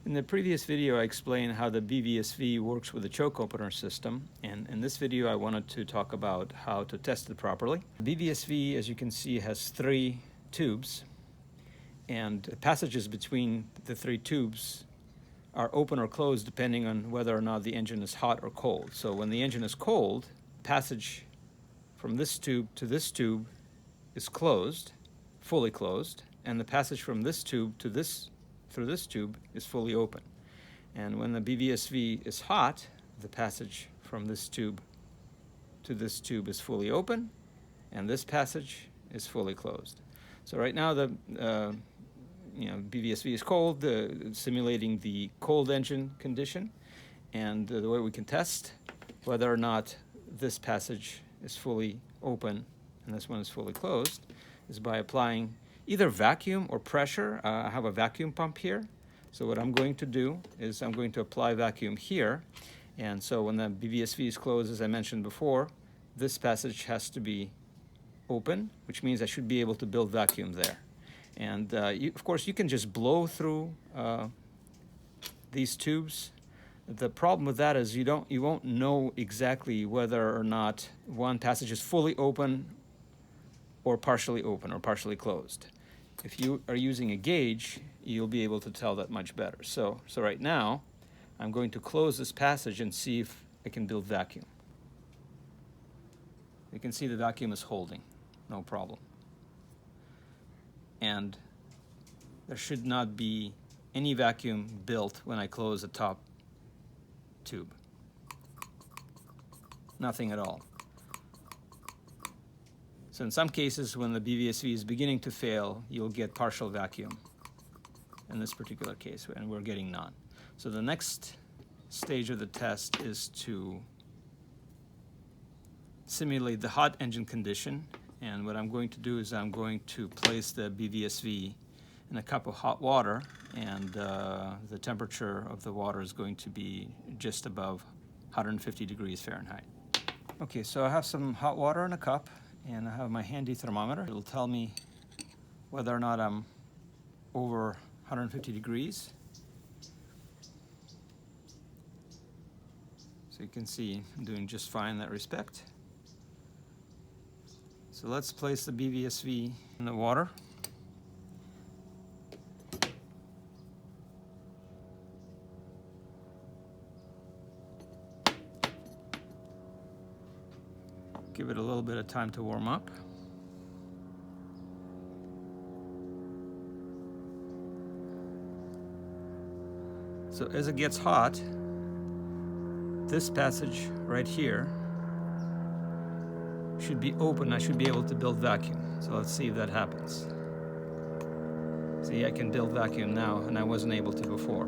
In the previous video, I explained how the BVSV works with the choke opener system, and in this video I wanted to talk about how to test it properly. The BVSV, as you can see, has 3 tubes, and the passages between the 3 tubes are open or closed depending on whether or not the engine is hot or cold. So when the engine is cold, passage from this tube to this tube is closed, fully closed, and the passage from this tube to this through this tube is fully open. And when the BVSV is hot, the passage from this tube to this tube is fully open, and this passage is fully closed. So right now the BVSV is cold, simulating the cold engine condition, and the way we can test whether or not this passage is fully open and this one is fully closed is by applying either vacuum or pressure. I have a vacuum pump here. So what I'm going to do is I'm going to apply vacuum here. And so when the BVSV is closed, as I mentioned before, this passage has to be open, which means I should be able to build vacuum there. And of course, you can just blow through these tubes. The problem with that is you won't know exactly whether or not one passage is fully open or partially closed. If you are using a gauge, you'll be able to tell that much better. So right now, I'm going to close this passage and see if I can build vacuum. You can see the vacuum is holding, no problem. And there should not be any vacuum built when I close the top tube. Nothing at all. So in some cases, when the BVSV is beginning to fail, you'll get partial vacuum in this particular case, and we're getting none. So the next stage of the test is to simulate the hot engine condition. And what I'm going to do is I'm going to place the BVSV in a cup of hot water, and the temperature of the water is going to be just above 150 degrees Fahrenheit. Okay, so I have some hot water in a cup, and I have my handy thermometer. It'll tell me whether or not I'm over 150 degrees. So you can see I'm doing just fine in that respect. So let's place the BVSV in the water. Give it a little bit of time to warm up. So as it gets hot, this passage right here should be open. I should be able to build vacuum. So let's see if that happens. See, I can build vacuum now, and I wasn't able to before.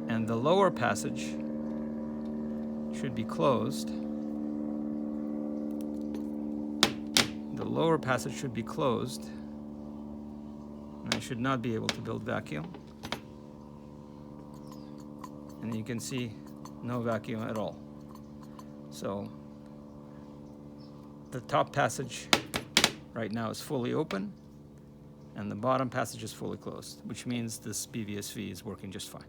And the lower passage should be closed. The lower passage should be closed, and I should not be able to build vacuum. And you can see no vacuum at all. So the top passage right now is fully open, and the bottom passage is fully closed, which means this BVSV is working just fine.